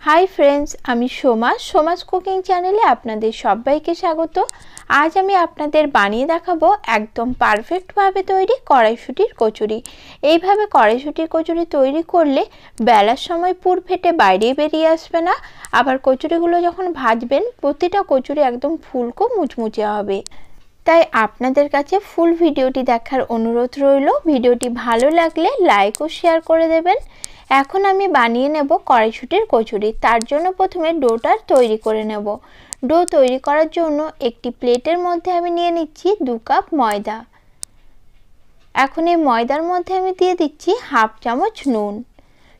Hi friends आमी Soma सोमास cooking चैनेले आपनादेर सबाइके स्वागत। आज आमी आपनादेर बानिये देखाबो एकदम पारफेक्ट भावे तैरी कड़ाईशुटिर कचुरी। এইভাবে কড়াইশুটির কচুরি তৈরি করলে বেলার সময় পুর ফেটে বাইরে বেরিয়ে আসবে না। আবার কচুরিগুলো যখন ভাজবেন প্রতিটা কচুরি একদম ফুলকো মুচমুচে হবে। তাই আপনাদের কাছে ফুল ভিডিওটি দেখার অনুরোধ রইল। ভিডিওটি ভালো লাগলে লাইক ও শেয়ার করে দেবেন। এখন আমি বানিয়ে নেব কড়াইশুটির কচুরি। তার জন্য প্রথমে ডোটা তৈরি করে নেব। ডো তৈরি করার জন্য একটি প্লেটের মধ্যে আমি নিয়ে নিচ্ছি 2 কাপ ময়দা। এখন এই ময়দার মধ্যে আমি দিয়ে দিচ্ছি হাফ চামচ নুন,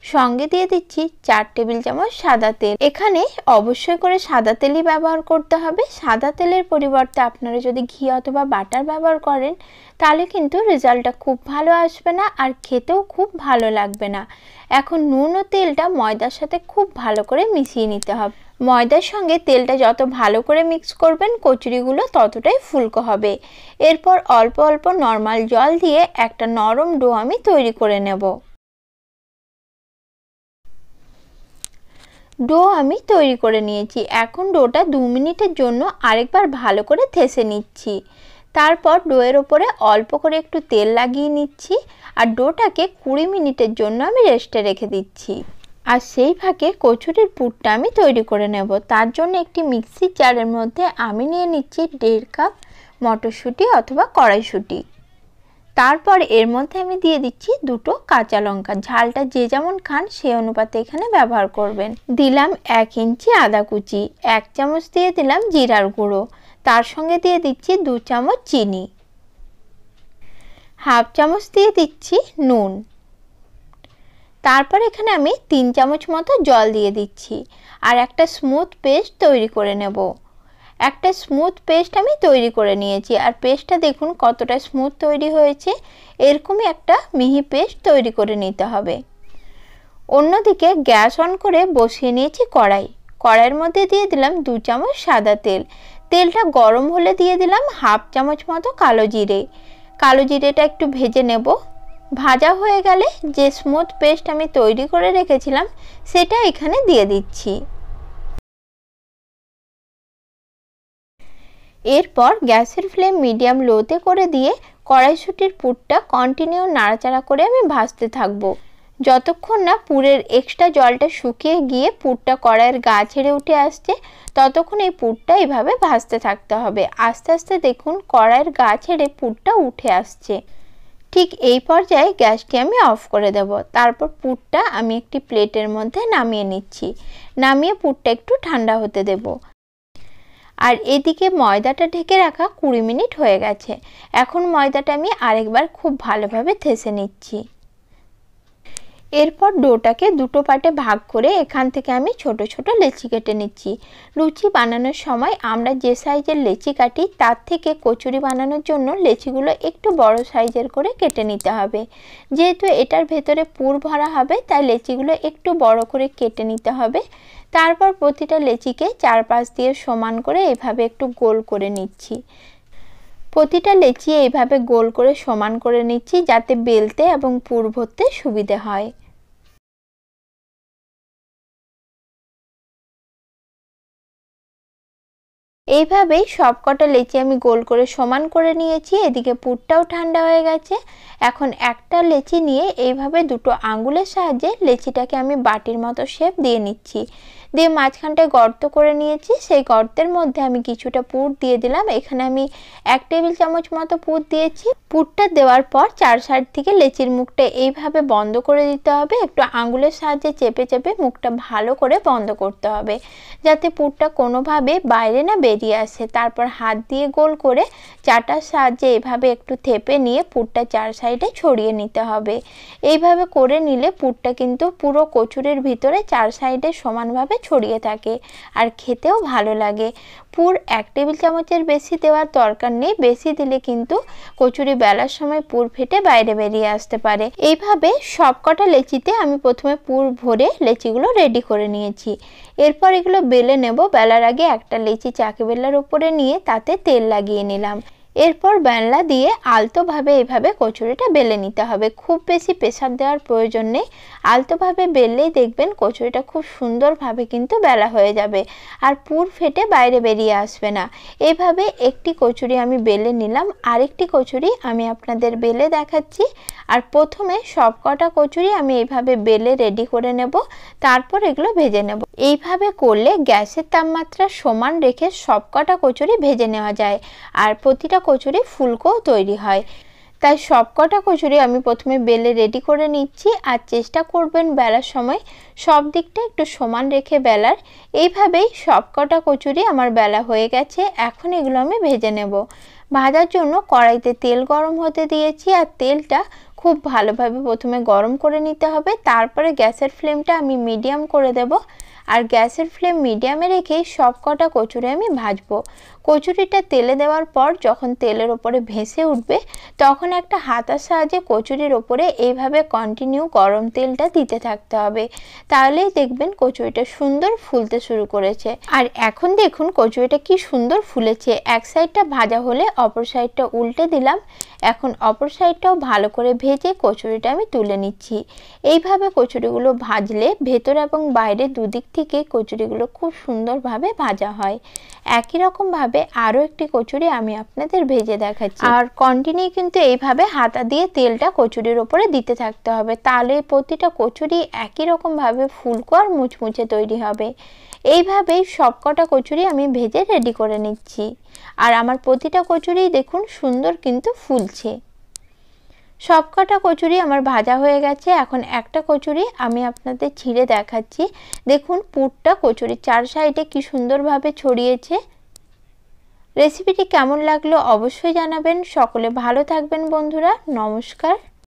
সঙ্গে দিয়ে দিচ্ছি 4 টেবিল চামচ সাদা তেল। এখানে অবশ্যই করে সাদা তেলই ব্যবহার করতে হবে। সাদা তেলের পরিবর্তে আপনারা যদি ঘি অথবা বাটার ব্যবহার করেন তাহলে কিন্তু রেজাল্টটা খুব ভালো আসবে না আর খেতেও খুব ভালো লাগবে না। এখন নুন ও তেলটা ময়দার সাথে খুব ভালো করে মিশিয়ে নিতে হবে। ময়দার সঙ্গে তেলটা যত ভালো করে মিক্স করবেন কচুরিগুলো ততটাই ফুলকো হবে। এরপর অল্প অল্প নরমাল জল দিয়ে একটা নরম ডো আমি তৈরি করে নেব। ডো আমি তৈরি করে নিয়েছি। এখন ডোটা 2 মিনিটের জন্য আরেকবার ভালো করে থেসে নিচ্ছি। তারপর ডোয়ের ওপরে অল্প করে একটু তেল লাগিয়ে নিচ্ছি আর ডোটাকে 20 মিনিটের জন্য আমি রেস্টে রেখে দিচ্ছি। আর সেই ফাঁকে কচুরির পুরটা আমি তৈরি করে নেব। তার জন্য একটি মিক্সির জারের মধ্যে আমি নিয়ে নিচ্ছি 1.5 কাপ মটরশুঁটি অথবা কড়াইশুঁটি। তারপর এর মধ্যে আমি দিয়ে দিচ্ছি 2টো কাঁচা লঙ্কা। ঝালটা যে যেমন খান সেই অনুপাতে এখানে ব্যবহার করবেন। দিলাম 1 ইঞ্চি আদা কুচি, 1 চামচ দিয়ে দিলাম জিরার গুঁড়ো, তার সঙ্গে দিয়ে দিচ্ছি 2 চামচ চিনি, হাফ চামচ দিয়ে দিচ্ছি নুন। তারপর এখানে আমি 3 চামচ মতো জল দিয়ে দিচ্ছি আর একটা স্মুথ পেস্ট তৈরি করে নেব। একটা স্মুথ পেস্ট আমি তৈরি করে নিয়েছি আর পেস্টটা দেখুন কতটা স্মুথ তৈরি হয়েছে। এরকমই একটা মিহি পেস্ট তৈরি করে নিতে হবে। অন্যদিকে গ্যাস অন করে বসিয়ে নিয়েছি কড়াই। কড়াইয়ের মধ্যে দিয়ে দিলাম 2 চামচ সাদা তেল। তেলটা গরম হলে দিয়ে দিলাম হাফ চামচ মতো কালো জিরে। কালো জিরেটা একটু ভেজে নেব। ভাজা হয়ে গেলে যে স্মুথ পেস্ট আমি তৈরি করে রেখেছিলাম সেটা এখানে দিয়ে দিচ্ছি। এরপর গ্যাসের ফ্লেম মিডিয়াম লোতে করে দিয়ে কড়াইশুটির পুরটা কন্টিনিউ নাড়াচাড়া করে আমি ভাজতে থাকবো যতক্ষণ না পুরের এক্সট্রা জলটা শুকিয়ে গিয়ে পুরটা কড়াইয়ের গা ছেড়ে উঠে আসছে। ততক্ষণ এই পুরটা এইভাবে ভাজতে থাকতে হবে। আস্তে আস্তে দেখুন কড়াইয়ের গা ছেড়ে পুরটা উঠে আসছে। ঠিক এই পর্যায়ে গ্যাসটি আমি অফ করে দেব। তারপর পুরটা আমি একটি প্লেটের মধ্যে নামিয়ে নিচ্ছি। নামিয়ে পুরটা একটু ঠান্ডা হতে দেব। আর এদিকে ময়দাটা ঢেকে রাখা 20 মিনিট হয়ে গেছে। এখন ময়দাটা আমি আরেকবার খুব ভালোভাবে থেসে নিচ্ছি। এরপর ডোটাকে 2টো পার্টে ভাগ করে এখান থেকে আমি ছোট ছোট লেচি কেটে নিচ্ছি। লুচি বানানোর সময় আমরা যে সাইজের লেচি কাটি তার থেকে কচুরি বানানোর জন্য লেচিগুলো একটু বড় সাইজের করে কেটে নিতে হবে। যেহেতু এটার ভেতরে পুর ভরা হবে তাই লেচিগুলো একটু বড় করে কেটে নিতে হবে। তারপর প্রতিটা লেচিকে 4 দিয়ে সমান করে এইভাবে একটু গোল করে নিচ্ছি। প্রতিটা লেচি এইভাবে গোল করে সমান করে নিচ্ছি যাতে বেলতে এবং পুর ভরতে সুবিধে হয়। এইভাবেই সবকটা লেচি আমি গোল করে সমান করে নিয়েছি। এদিকে পুরটাও ঠান্ডা হয়ে গেছে। এখন একটা লেচি নিয়ে এইভাবে 2টো আঙ্গুলের সাহায্যে লেচিটাকে আমি বাটির মতো শেপ দিয়ে নিচ্ছি। দিয়ে মাঝখানটায় গর্ত করে নিয়েছি। সেই গর্তের মধ্যে আমি কিছুটা পুর দিয়ে দিলাম। এখানে আমি 1 টেবিল চামচ মতো পুর দিয়েছি। পুরটা দেওয়ার পর 4 সাইড থেকে লেচির মুখটা এইভাবে বন্ধ করে দিতে হবে। একটু আঙ্গুলের সাহায্যে চেপে চেপে মুখটা ভালো করে বন্ধ করতে হবে যাতে পুরটা কোনোভাবে বাইরে না বেরিয়ে আসে। তারপর হাত দিয়ে গোল করে চাটার সাহায্যে এইভাবে একটু থেপে নিয়ে পুরটা 4 সাইডে ছড়িয়ে নিতে হবে। এইভাবে করে নিলে পুরটা কিন্তু পুরো কচুরির ভিতরে 4 সাইডে সমানভাবে ছড়িয়ে থাকে আর খেতেও ভালো লাগে। পুর 1 টেবিল চামচের বেশি দেওয়ার দরকার নেই। বেশি দিলে কিন্তু কচুরি বেলার সময় পুর ফেটে বাইরে বেরিয়ে আসতে পারে। এইভাবে সবকটা লেচিতে আমি প্রথমে পুর ভরে লেচিগুলো রেডি করে নিয়েছি। এরপর এগুলো বেলে নেব। বেলার আগে একটা লেচি চাকি বেলার উপরে নিয়ে তাতে তেল লাগিয়ে নিলাম। এরপর বেলনা দিয়ে আলতোভাবে এইভাবে কচুরিটা বেলে নিতে হবে। খুব বেশি প্রেসার দেওয়ার প্রয়োজন নেই, আলতোভাবে বেললেই দেখবেন কচুরিটা খুব সুন্দরভাবে কিন্তু বেলা হয়ে যাবে আর পুর ফেটে বাইরে বেরিয়ে আসবে না। এইভাবে একটি কচুরি আমি বেলে নিলাম, আরেকটি কচুরি আমি আপনাদের বেলে দেখাচ্ছি। আর প্রথমে সবকটা কচুরি আমি এইভাবে বেলে রেডি করে নেব, তারপর এগুলো ভেজে নেব। এইভাবে করলে গ্যাসের তাপমাত্রা সমান রেখে সবকটা কচুরি ভেজে নেওয়া যায় আর প্রতিটা কচুরি ফুলকো তৈরি হয়। তাই সবকটা কচুরি আমি প্রথমে বেলে রেডি করে নিচ্ছি। আর চেষ্টা করবেন বেলার সময় সব দিকটা একটু সমান রেখে বেলার। এইভাবেই সবকটা কচুরি আমার বেলা হয়ে গেছে। এখন এগুলো আমি ভেজে নেব। ভাজার জন্য কড়াইতে তেল গরম হতে দিয়েছি আর তেলটা খুব ভালোভাবে প্রথমে গরম করে নিতে হবে। তারপরে গ্যাসের ফ্লেমটা আমি মিডিয়াম করে দেব আর গ্যাসের ফ্লেম মিডিয়ামে রেখে সবকটা কচুরি আমি ভাজবো। কচুরিটা তেলে দেওয়ার পর যখন তেলের ওপরে ভেসে উঠবে তখন একটা হাতার সাহায্যে কচুরির ওপরে এইভাবে কন্টিনিউ গরম তেলটা দিতে থাকতে হবে, তাহলেই দেখবেন কচুরিটা সুন্দর ফুলতে শুরু করেছে। আর এখন দেখুন কচুরিটা কি সুন্দর ফুলেছে। এক সাইডটা ভাজা হলে অপর সাইডটা উল্টে দিলাম। এখন অপর সাইডটাও ভালো করে ভেজে কচুরিটা আমি তুলে নিচ্ছি। এইভাবে কচুরিগুলো ভাজলে ভেতর এবং বাইরে দুদিক থেকে কচুরিগুলো খুব সুন্দরভাবে ভাজা হয়। একই রকম ভাবে আরো একটি কচুরি আমি আপনাদের ভেজে দেখাচ্ছি। আর কন্টিনিউ কিন্তু এইভাবে হাতা দিয়ে তেলটা কচুরির উপরে দিতে থাকতে হবে, তাহলে প্রতিটা কচুরি একই রকম ভাবে ফুলকো আর মুচমুচে তৈরি হবে। এইভাবেই সবকটা কচুরি আমি ভেজে রেডি করে নিচ্ছি। আর আমার প্রতিটা কচুরি দেখুন সুন্দর কিন্তু ফুলছে। সবকটা কচুরি আমার ভাজা হয়ে গেছে। এখন একটা কচুরি আমি আপনাদের ছিঁড়ে দেখাচ্ছি। দেখুন পুরটা কচুরির চার সাইডে কি সুন্দরভাবে ছড়িয়েছে। রেসিপিটি কেমন লাগলো অবশ্যই জানাবেন। সকলে ভালো থাকবেন বন্ধুরা, নমস্কার।